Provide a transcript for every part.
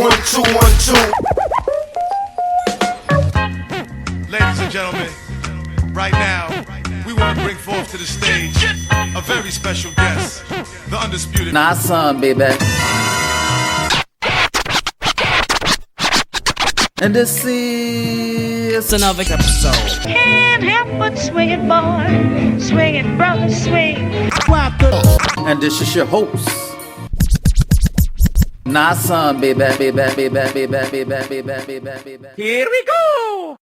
1, 2, 1, 2. Ladies and gentlemen, right now, we want to bring forth to the stage a very special guest, the undisputed. Nah, son, baby. And this is another episode. Can't help but swing it, boy. Swing it, brother, swing. And this is your host. Nah, son, baby. Here we go.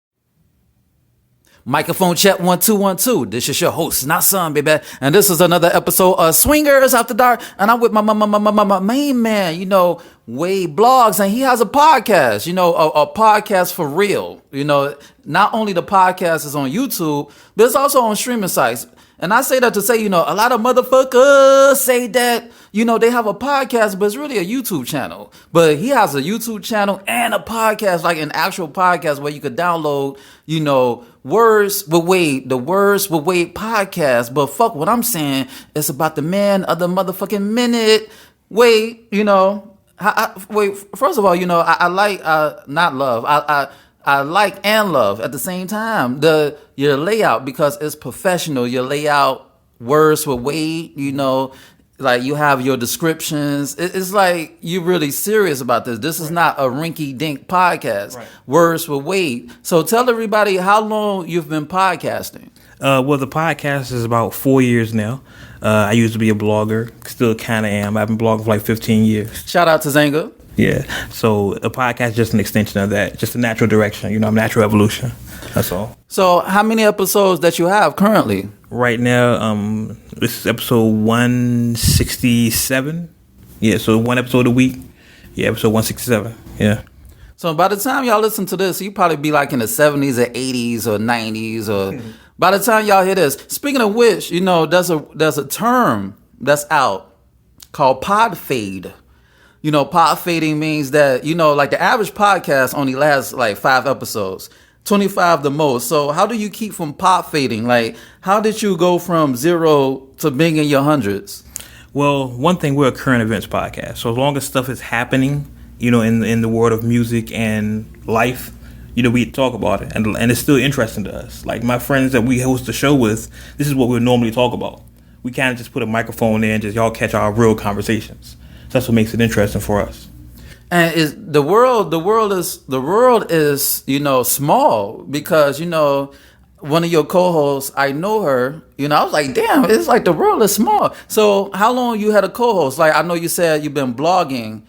Microphone check 1, 2, 1, 2. This is your host, not son, baby. And this is another episode of Swingers After Dark. And I'm with my main man, Wade Blogs. And he has a podcast, a podcast for real. Not only the podcast is on YouTube, but it's also on streaming sites. And I say that to say, a lot of motherfuckers say that, they have a podcast, but it's really a YouTube channel. But he has a YouTube channel and a podcast, like an actual podcast where you could download, Words with Wade, the Words with Wade podcast. But fuck what I'm saying. It's about the man of the motherfucking minute. Wade, wait, first of all, I like, not love. I like and love at the same time your layout, because it's professional. Your layout, Words with Wade, like you have your descriptions. It's like you're really serious about this. This is not a rinky-dink podcast. Right. Words with Wade. So tell everybody how long you've been podcasting. Well, the podcast is about 4 years now. I used to be a blogger, still kind of am. I've been blogging for like 15 years. Shout out to Zanga. Yeah, so a podcast is just an extension of that, just a natural direction, natural evolution. That's all. So how many episodes that you have currently? Right now, this is episode 167. Yeah, so one episode a week. Yeah, episode 167. Yeah. So by the time y'all listen to this, you probably be like in the 70s or 80s or 90s or by the time y'all hear this. Speaking of which, there's a term that's out called pod fade. Pod fading means that, like the average podcast only lasts like 5 episodes, 25 the most. So how do you keep from pod fading? Like, how did you go from 0 to being in your hundreds? Well, one thing, we're a current events podcast. So as long as stuff is happening, in the world of music and life, we talk about it. And it's still interesting to us. Like my friends that we host the show with, this is what we normally talk about. We kind of just put a microphone in and just y'all catch our real conversations. So that's what makes it interesting for us. And is the world is small, because one of your co-hosts, I know her, I was like, damn, it's like the world is small. So how long you had a co-host? Like I know you said you've been blogging,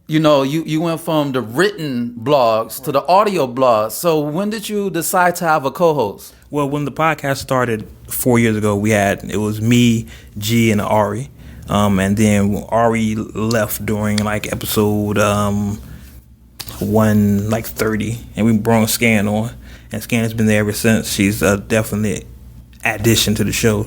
you went from the written blogs to the audio blogs. So when did you decide to have a co-host? Well, when the podcast started 4 years ago, it was me, G, and Ari. And then Ari left during like episode 130, and we brought Scan on, and Scan has been there ever since. She's a definite addition to the show.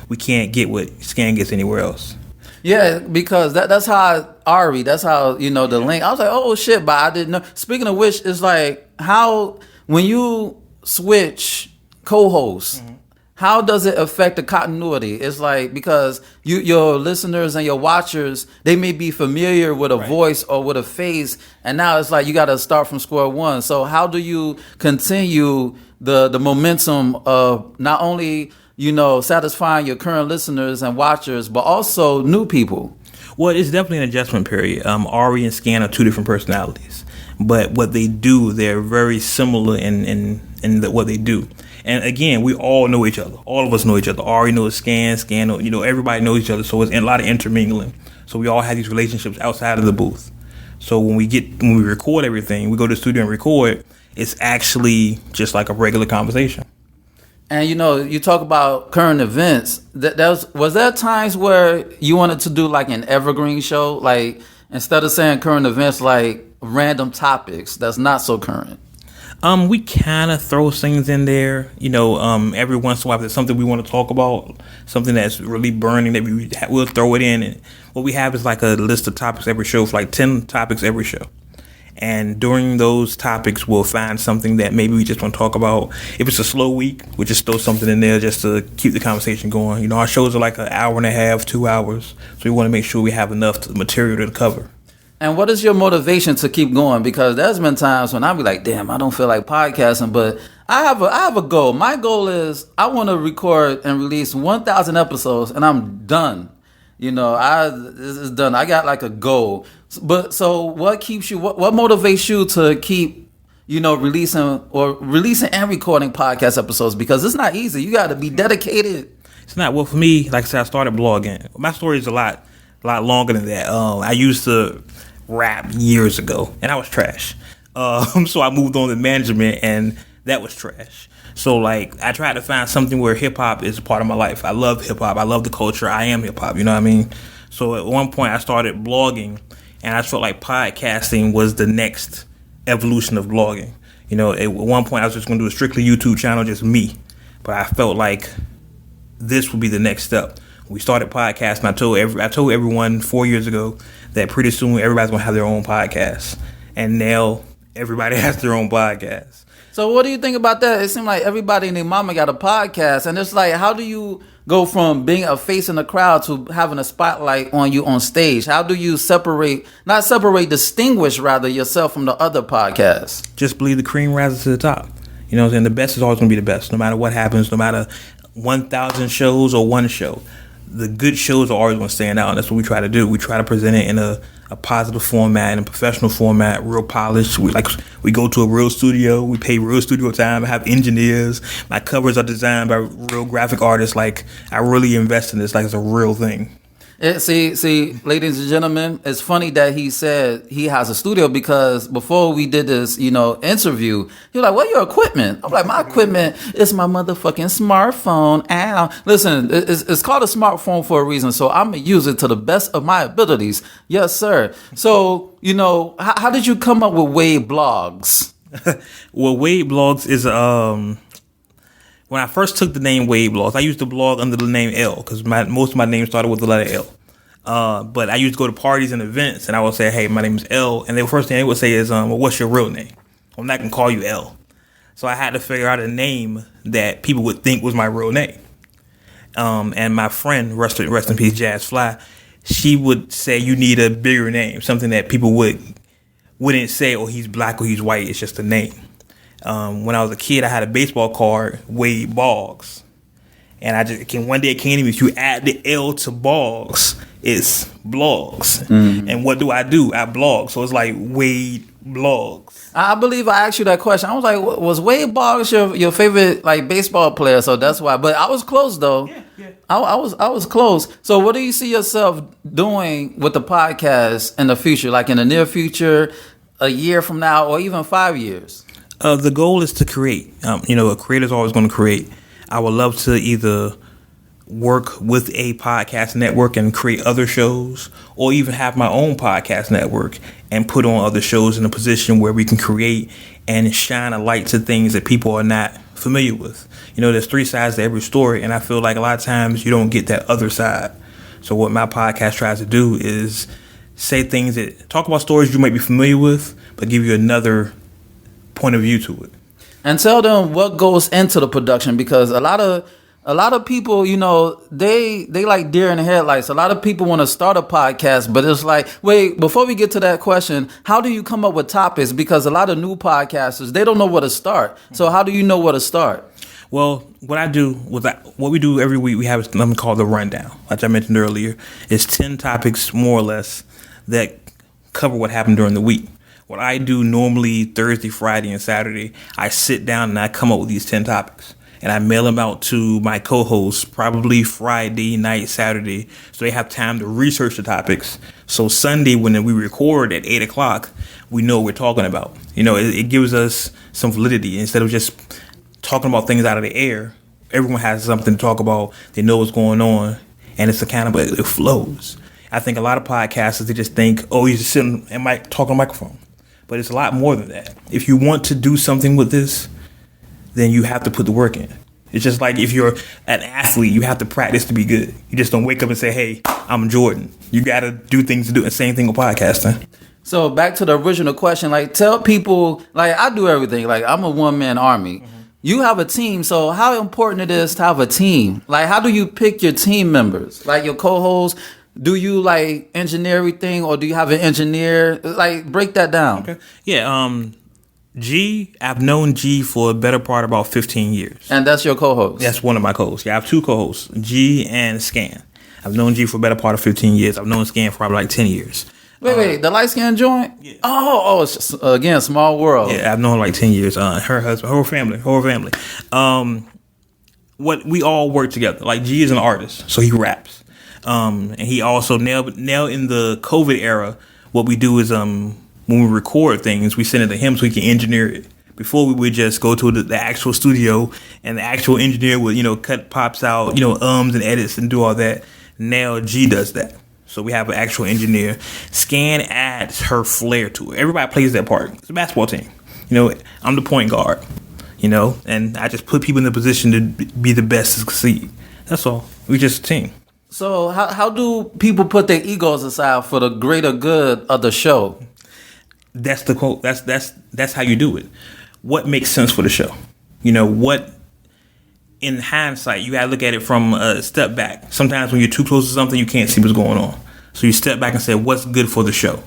We can't get what Scan gets anywhere else. Yeah, because that's how Ari, that's how the link. I was like, oh shit, but I didn't know. Speaking of which, it's like how when you switch co-hosts. Mm-hmm. How does it affect the continuity? It's like, because your listeners and your watchers, they may be familiar with a voice or with a face, and now it's like you got to start from square one. So how do you continue the momentum of not only, satisfying your current listeners and watchers, but also new people? Well, it's definitely an adjustment period. Ari and Scan are two different personalities, but what they do, they're very similar in what they do. And again, we all know each other. All of us know each other. Ari knows Scan, everybody knows each other. So it's a lot of intermingling. So we all have these relationships outside of the booth. So when we record everything, we go to the studio and record, it's actually just like a regular conversation. And you talk about current events. Was there times where you wanted to do like an evergreen show? Like instead of saying current events, like random topics that's not so current? We kind of throw things in there, every once in a while. If there's something we want to talk about, something that's really burning, that we'll throw it in. And what we have is like a list of topics every show, for like 10 topics every show. And during those topics, we'll find something that maybe we just want to talk about. If it's a slow week, we'll just throw something in there just to keep the conversation going. Our shows are like an hour and a half, 2 hours. So we want to make sure we have enough material to cover. And what is your motivation to keep going? Because there's been times when I'll be like, damn, I don't feel like podcasting, but I have a goal. My goal is I want to record and release 1,000 episodes, and I'm done. You know, this is done. I got like a goal. But so what keeps you, what motivates you to keep, you know, releasing and recording podcast episodes? Because it's not easy. You got to be dedicated. It's not. Well, for me, like I said, I started blogging. My story is a lot longer than that. I used to rap years ago, and I was trash. So I moved on to management, and that was trash. So like I tried to find something where hip hop is a part of my life. I love hip hop. I love the culture. I am hip hop. You know what I mean? So at one point I started blogging, and I felt like podcasting was the next evolution of blogging. You know, at one point I was just going to do a strictly YouTube channel, just me. But I felt like this would be the next step. We started podcasting. I told everyone 4 years ago that pretty soon everybody's going to have their own podcast. And now everybody has their own podcast. So what do you think about that? It seems like everybody and their mama got a podcast. And it's like, how do you go from being a face in the crowd to having a spotlight on you on stage? How do you distinguish rather yourself from the other podcasts? Just believe the cream rises to the top. You know what I'm saying? The best is always going to be the best, no matter what happens, no matter 1,000 shows or one show. The good shows are always going to stand out, and that's what we try to do. We try to present it in a positive format, in a professional format, real polished. We go to a real studio. We pay real studio time. I have engineers. My covers are designed by real graphic artists. Like, I really invest in this like it's a real thing. See, ladies and gentlemen, it's funny that he said he has a studio, because before we did this, you know, interview, he was like, "What your equipment?" I'm like, "My equipment is my motherfucking smartphone." Ow. Listen, it's called a smartphone for a reason, so I'm gonna use it to the best of my abilities. Yes, sir. So, you know, how did you come up with Wade Blogs? Well, Wade Blogs is when I first took the name Wade Blogs, I used to blog under the name L, because most of my names started with the letter L. But I used to go to parties and events, and I would say, "Hey, my name is L," and the first thing they would say is, "Well, what's your real name?" I'm not gonna call you L. So I had to figure out a name that people would think was my real name. And my friend, rest in peace, Jazz Fly, she would say, "You need a bigger name, something that people wouldn't say, oh, he's black or he's white. It's just a name." When I was a kid, I had a baseball card, Wade Boggs. And one day it came to me, if you add the L to Boggs, it's blogs. Mm-hmm. And what do? I blog. So it's like Wade Blogs. I believe I asked you that question. I was like, was Wade Boggs your favorite like baseball player? So that's why. But I was close though. Yeah. I was close. So what do you see yourself doing with the podcast in the future? Like in the near future, a year from now, or even 5 years? The goal is to create. A creator's always going to create. I would love to either work with a podcast network and create other shows, or even have my own podcast network and put on other shows in a position where we can create and shine a light to things that people are not familiar with. You know, there's 3 sides to every story, and I feel like a lot of times you don't get that other side. So what my podcast tries to do is say things talk about stories you might be familiar with, but give you another point of view to it. And tell them what goes into the production, because a lot of people, you know, they like deer in the headlights. A lot of people want to start a podcast, but it's like, wait, before we get to that question, how do you come up with topics? Because a lot of new podcasters, they don't know where to start. So how do you know where to start? Well, what we do every week, we have something called the rundown, like I mentioned earlier. It's 10 topics, more or less, that cover what happened during the week. What I do normally Thursday, Friday, and Saturday, I sit down and I come up with these 10 topics. And I mail them out to my co-hosts probably Friday night, Saturday, so they have time to research the topics. So Sunday, when we record at 8 o'clock, we know what we're talking about. You know, it gives us some validity. Instead of just talking about things out of the air, everyone has something to talk about. They know what's going on, and it's it flows. I think a lot of podcasters, they just think, oh, you're just sitting and talking on a microphone. But it's a lot more than that. If you want to do something with this, then you have to put the work in. It's just like if you're an athlete, you have to practice to be good. You just don't wake up and say, hey, I'm Jordan. You got to do things to do it. Same thing with podcasting. So back to the original question, like tell people, like I do everything. Like I'm a one-man army. Mm-hmm. You have a team. So how important it is to have a team? Like how do you pick your team members? Like your co-hosts? Do you like engineer everything, or do you have an engineer? Like, break that down. Okay. Yeah. I've known G for a better part of about 15 years. And that's your co-host. That's one of my co-hosts. Yeah, I have two co-hosts, G and Scan. I've known G for a better part of 15 years. I've known Scan for probably like 10 years. Wait, the light skin joint? Yeah. Oh, it's just, again, small world. Yeah, I've known her like 10 years. Her husband, her family. What we all work together. Like, G is an artist, so he raps. And he also now in the COVID era, what we do is when we record things, we send it to him so he can engineer it. Before we would just go to the actual studio and the actual engineer would, cut pops out, and edits and do all that. Now G does that. So we have an actual engineer. Scan adds her flair to it. Everybody plays that part. It's a basketball team. I'm the point guard, and I just put people in the position to be the best to succeed. That's all. We just a team. So how do people put their egos aside for the greater good of the show? That's the quote. That's how you do it. What makes sense for the show? What, in hindsight, you gotta look at it from a step back. Sometimes when you're too close to something, you can't see what's going on. So you step back and say, what's good for the show?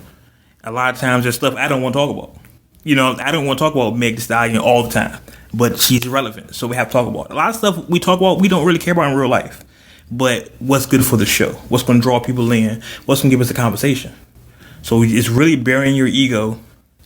A lot of times there's stuff I don't want to talk about. I don't want to talk about Meg Thee Stallion all the time, but she's relevant, so we have to talk about it. A lot of stuff we talk about, we don't really care about in real life. But what's good for the show? What's going to draw people in? What's going to give us a conversation? So it's really burying your ego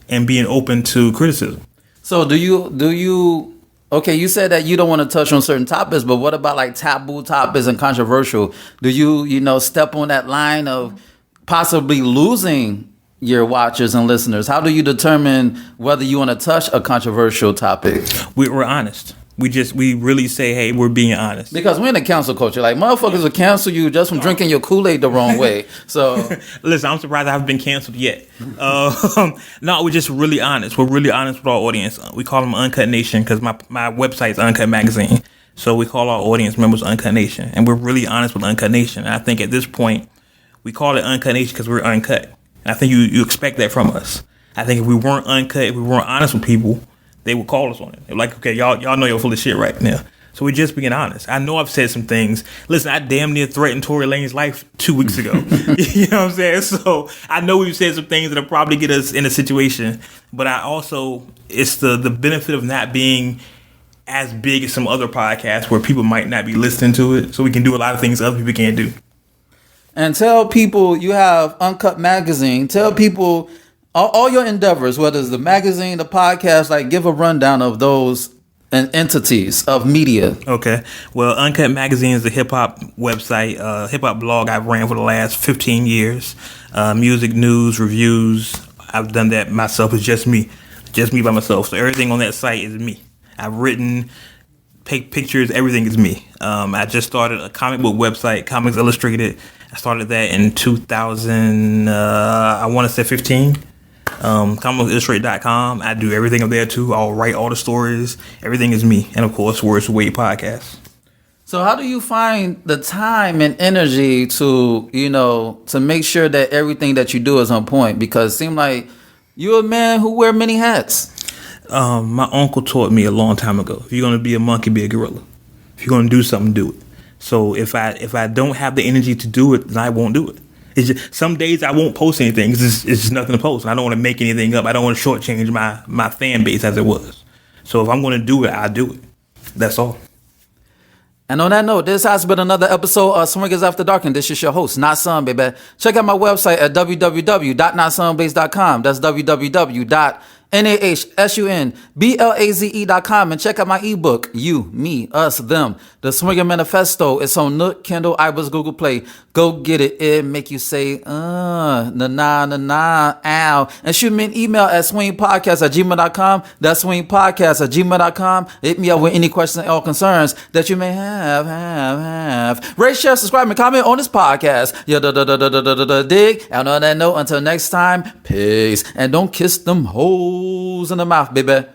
and being open to criticism. So do you? Okay, you said that you don't want to touch on certain topics, but what about like taboo topics and controversial? Do you step on that line of possibly losing your watchers and listeners? How do you determine whether you want to touch a controversial topic? We're honest. We really say, hey, we're being honest. Because we're in a cancel culture. Like, motherfuckers will cancel you just from drinking your Kool-Aid the wrong way. So, listen, I'm surprised I haven't been canceled yet. No, we're just really honest. We're really honest with our audience. We call them Uncut Nation because my website's Uncut Magazine. So we call our audience members Uncut Nation. And we're really honest with Uncut Nation. And I think at this point, we call it Uncut Nation because we're uncut. And I think you expect that from us. I think if we weren't uncut, if we weren't honest with people, they would call us on it. They're like, okay, y'all know you're full of shit right now. So we're just being honest. I know I've said some things. Listen, I damn near threatened Tory Lane's life 2 weeks ago. You know what I'm saying? So I know we've said some things that'll probably get us in a situation. But it's the benefit of not being as big as some other podcasts where people might not be listening to it. So we can do a lot of things other people can't do. And tell people you have Uncut Magazine. Tell people all your endeavors, whether it's the magazine, the podcast, like give a rundown of those entities of media. Okay. Well, Uncut Magazine is a hip-hop website, hip-hop blog I've ran for the last 15 years. Music, news, reviews. I've done that myself. It's just me by myself. So everything on that site is me. I've written, take pictures, everything is me. I just started a comic book website, Comics Illustrated. I started that in 2000, I want to say 15. comicsillustrated.com. I do everything up there too. I'll write all the stories. Everything is me. And of course, Words to Wade podcast. So how do you find the time and energy to make sure that everything that you do is on point? Because it seems like you're a man who wear many hats. My uncle taught me a long time ago, if you're going to be a monkey, be a gorilla. If you're going to do something, do it. So if I don't have the energy to do it, then I won't do it. It's just, some days I won't post anything because it's just nothing to post. And I don't want to make anything up. I don't want to shortchange my fan base as it was. So if I'm going to do it, I'll do it. That's all. And on that note, this has been another episode of Swingers After Dark, and this is your host, Not Sun, baby. Check out my website at www.notsunblaze.com. That's www.nahsunblaze.com, and check out my ebook, You, Me, Us, Them, The Swinger Manifesto. It's on Nook, Kindle, iBooks, Google Play. Go get it. It make you say, na, ow. And shoot me an email at swingpodcast@gmail.com. That's swingpodcast@gmail.com. Hit me up with any questions or concerns that you may have. Rate, share, subscribe, and comment on this podcast. Dig. And on that note, until next time, peace. And don't kiss them hoes in the mouth, baby.